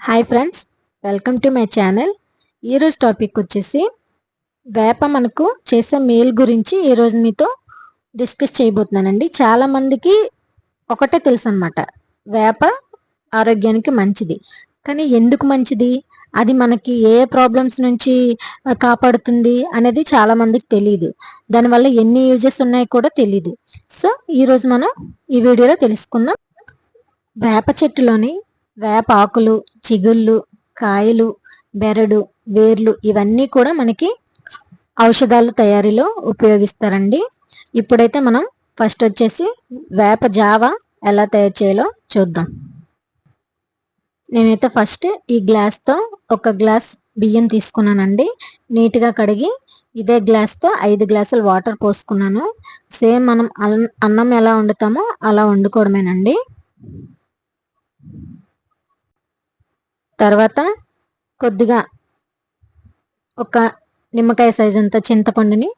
Hi friends, welcome to my channel. ఈరోజు topic వచ్చేసి వేప మనకు చేసే మేల్ గురించి ఈరోజు మీతో డిస్కస్ చేయబోతున్నానండి. చాలామందికి ఒకటే తెలుసు అనమాట, వేప ఆరోగ్యానికి మంచిది. కానీ ఎందుకు మంచిది, అది మనకి ఏ ప్రాబ్లమ్స్ నుంచి కాపాడుతుంది అనేది చాలామందికి తెలియదు. దానివల్ల ఎన్ని యూజెస్ ఉన్నాయో కూడా తెలియదు. సో ఈరోజు మనం ఈ వీడియోలో తెలుసుకుందాం. వేప చెట్టులోని వేప ఆకులు, చిగుళ్ళు, కాయలు, బెరడు, వేర్లు ఇవన్నీ కూడా మనకి ఔషధాల తయారీలో ఉపయోగిస్తారండి. ఇప్పుడైతే మనం ఫస్ట్ వచ్చేసి వేప జావా ఎలా తయారు చేయాలో చూద్దాం. నేనైతే ఫస్ట్ ఈ గ్లాస్తో ఒక గ్లాస్ బియ్యం తీసుకున్నానండి. నీట్గా కడిగి ఇదే గ్లాస్తో 5 గ్లాసులు వాటర్ పోసుకున్నాను. సేమ్ మనం అన్నం ఎలా వండుతామో అలా వండుకోవడమేనండి. తర్వాత కొద్దిగా ఒక నిమ్మకాయ సైజ్ అంత చింతపండుని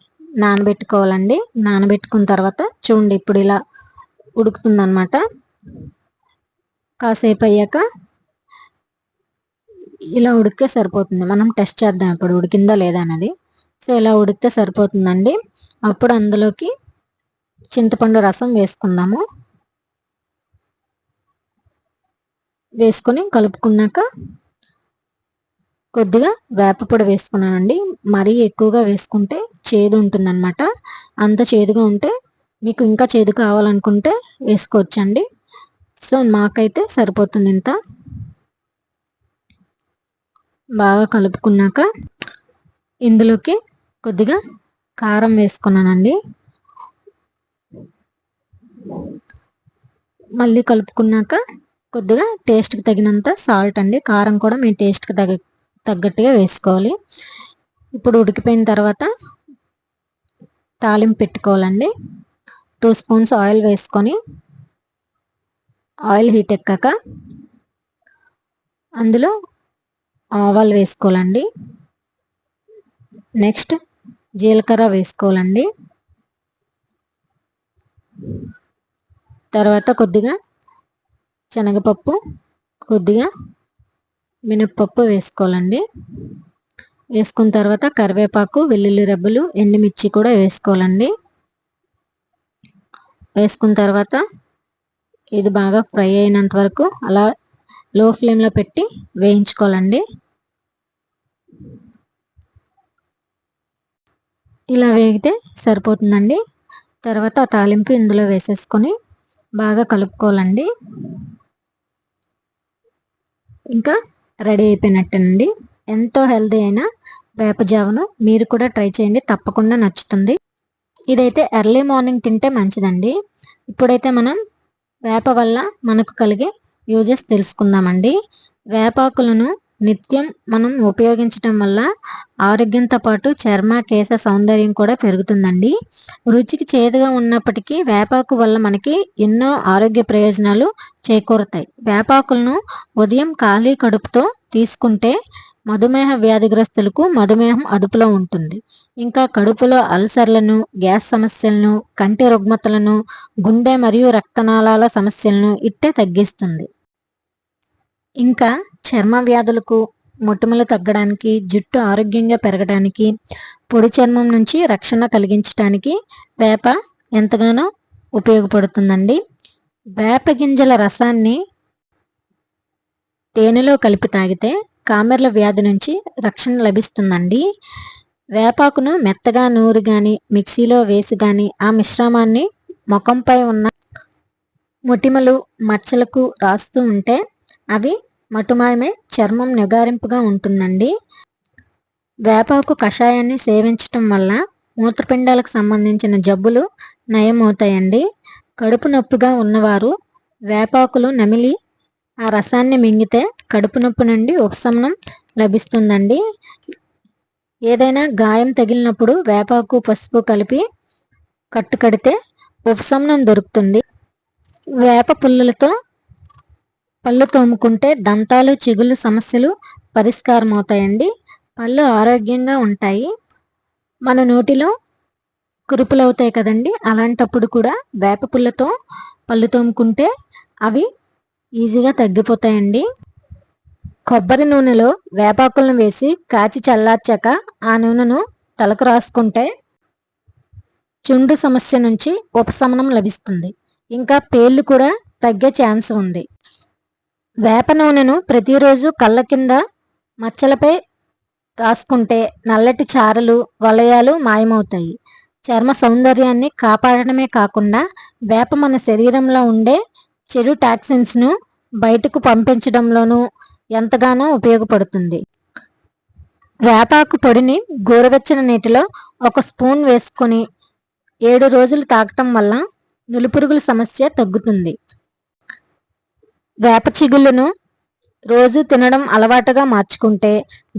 నానబెట్టుకోవాలండి. నానబెట్టుకున్న తర్వాత చూడండి, ఇప్పుడు ఇలా ఉడుకుతుందన్నమాట. కాసేపు అయ్యాక ఇలా ఉడికితే సరిపోతుంది. మనం టెస్ట్ చేద్దాం ఇప్పుడు ఉడికిందా లేదా అనేది. సో ఇలా ఉడికితే సరిపోతుందండి. అప్పుడు అందులోకి చింతపండు రసం వేసుకుందాము. వేసుకొని కలుపుకున్నాక కొద్దిగా వేపపొడి వేసుకున్నానండి. మరీ ఎక్కువగా వేసుకుంటే చేదు ఉంటుందన్నమాట. అంత చేదుగా ఉంటే మీకు ఇంకా చేదు కావాలనుకుంటే వేసుకోవచ్చండి. సో మాకైతే సరిపోతుంది ఇంత. బాగా కలుపుకున్నాక ఇందులోకి కొద్దిగా కారం వేసుకున్నానండి. మళ్ళీ కలుపుకున్నాక కొద్దిగా టేస్ట్కి తగినంత సాల్ట్ అండి. కారం కూడా మీ టేస్ట్కి తగ్గట్టుగా వేసుకోవాలి. ఇప్పుడు ఉడికిపోయిన తర్వాత తాలింపు పెట్టుకోవాలండి. 2 స్పూన్స్ ఆయిల్ వేసుకొని ఆయిల్ హీట్ ఎక్కాక అందులో ఆవాలు వేసుకోవాలండి. నెక్స్ట్ జీలకర్ర వేసుకోవాలండి. తర్వాత కొద్దిగా శనగపప్పు, కొద్దిగా మినప్పప్పు వేసుకోవాలండి. వేసుకున్న తర్వాత కరివేపాకు, వెల్లుల్లి రెబ్బలు, ఎండుమిర్చి కూడా వేసుకోవాలండి. వేసుకున్న తర్వాత ఇది బాగా ఫ్రై అయినంత వరకు అలా లో ఫ్లేమ్లో పెట్టి వేయించుకోవాలండి. ఇలా వేగితే సరిపోతుందండి. తర్వాత ఆ తాలింపు ఇందులో వేసేసుకొని బాగా కలుపుకోవాలండి. ఇంకా రెడీ అయిపోయినట్టేనండి. ఎంతో హెల్దీ అయిన వేపజావను మీరు కూడా ట్రై చేయండి, తప్పకుండా నచ్చుతుంది. ఇదైతే ఎర్లీ మార్నింగ్ తింటే మంచిదండి. ఇప్పుడైతే మనం వేప వల్ల మనకు కలిగే యూజెస్ తెలుసుకుందామండి. వేపాకులను నిత్యం మనం ఉపయోగించడం వల్ల ఆరోగ్యంతో పాటు చర్మ, కేశ సౌందర్యం కూడా పెరుగుతుందండి. రుచికి చేదుగా ఉన్నప్పటికీ వేపాకు వల్ల మనకి ఎన్నో ఆరోగ్య ప్రయోజనాలు చేకూరుతాయి. వేపాకులను ఉదయం ఖాళీ కడుపుతో తీసుకుంటే మధుమేహ వ్యాధిగ్రస్తులకు మధుమేహం అదుపులో ఉంటుంది. ఇంకా కడుపులో అల్సర్లను, గ్యాస్ సమస్యలను, కంటి రుగ్మతలను, గుండె మరియు రక్తనాళాల సమస్యలను ఇట్టే తగ్గిస్తుంది. ఇంకా చర్మ వ్యాధులకు, మొటిమలు తగ్గడానికి, జుట్టు ఆరోగ్యంగా పెరగడానికి, పొడి చర్మం నుంచి రక్షణ కలిగించడానికి వేప ఎంతగానో ఉపయోగపడుతుందండి. వేప గింజల రసాన్ని తేనెలో కలిపి తాగితే కామెర్ల వ్యాధి నుంచి రక్షణ లభిస్తుందండి. వేపాకును మెత్తగా నూరి కానీ మిక్సీలో వేసి కానీ ఆ మిశ్రమాన్ని ముఖంపై ఉన్న మొటిమలు, మచ్చలకు రాస్తూ ఉంటే అవి మటుమాయమే చర్మం నిగారింపుగా ఉంటుందండి. వేపాకు కషాయాన్ని సేవించటం వల్ల మూత్రపిండాలకు సంబంధించిన జబ్బులు నయమవుతాయండి. కడుపు నొప్పిగా ఉన్నవారు వేపాకులు నమిలి ఆ రసాన్ని మింగితే కడుపు నొప్పి నుండి ఉపశమనం లభిస్తుందండి. ఏదైనా గాయం తగిలినప్పుడు వేపాకు, పసుపు కలిపి కట్టుకడితే ఉపశమనం దొరుకుతుంది. వేప పుల్లలతో పళ్ళు తోముకుంటే దంతాలు, చిగుళ్ళు సమస్యలు పరిష్కారం అవుతాయండి. పళ్ళు ఆరోగ్యంగా ఉంటాయి. మన నోటిలో కురుపులు అవుతాయి కదండి, అలాంటప్పుడు కూడా వేప పుల్లతో పళ్ళు తోముకుంటే అవి ఈజీగా తగ్గిపోతాయండి. కొబ్బరి నూనెలో వేపాకులను వేసి కాచి చల్లార్చాక ఆ నూనెను తలకు రాసుకుంటే చుండు సమస్య నుంచి ఉపశమనం లభిస్తుంది. ఇంకా పేర్లు కూడా తగ్గే ఛాన్స్ ఉంది. వేప నూనెను ప్రతిరోజు కళ్ళ కింద మచ్చలపై రాసుకుంటే నల్లటి చారలు, వలయాలు మాయమవుతాయి. చర్మ సౌందర్యాన్ని కాపాడటమే కాకుండా వేప మన శరీరంలో ఉండే చెడు టాక్సిన్స్ను బయటకు పంపించడంలోనూ ఎంతగానో ఉపయోగపడుతుంది. వేపాకు పొడిని గోరువెచ్చని నీటిలో 1 స్పూన్ వేసుకొని 7 రోజులు తాగటం వల్ల నులిపురుగుల సమస్య తగ్గుతుంది. వేప చిగుళ్ళను రోజు తినడం అలవాటుగా మార్చుకుంటే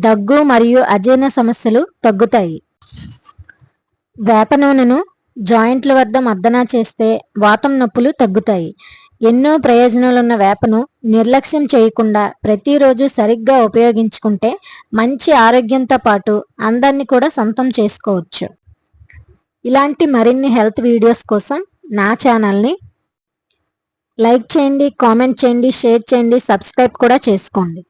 దగ్గు మరియు అజీర్ణ సమస్యలు తగ్గుతాయి. వేప నూనెను జాయింట్ల వద్ద మర్దన చేస్తే వాతం నొప్పులు తగ్గుతాయి. ఎన్నో ప్రయోజనాలున్న వేపను నిర్లక్ష్యం చేయకుండా ప్రతిరోజు సరిగ్గా ఉపయోగించుకుంటే మంచి ఆరోగ్యంతో పాటు అందాన్ని కూడా సొంతం చేసుకోవచ్చు. ఇలాంటి మరిన్ని హెల్త్ వీడియోస్ కోసం నా ఛానల్ని లైక్ చేయండి, కామెంట్ చేయండి, షేర్ చేయండి, సబ్స్క్రైబ్ కూడా చేసుకోండి.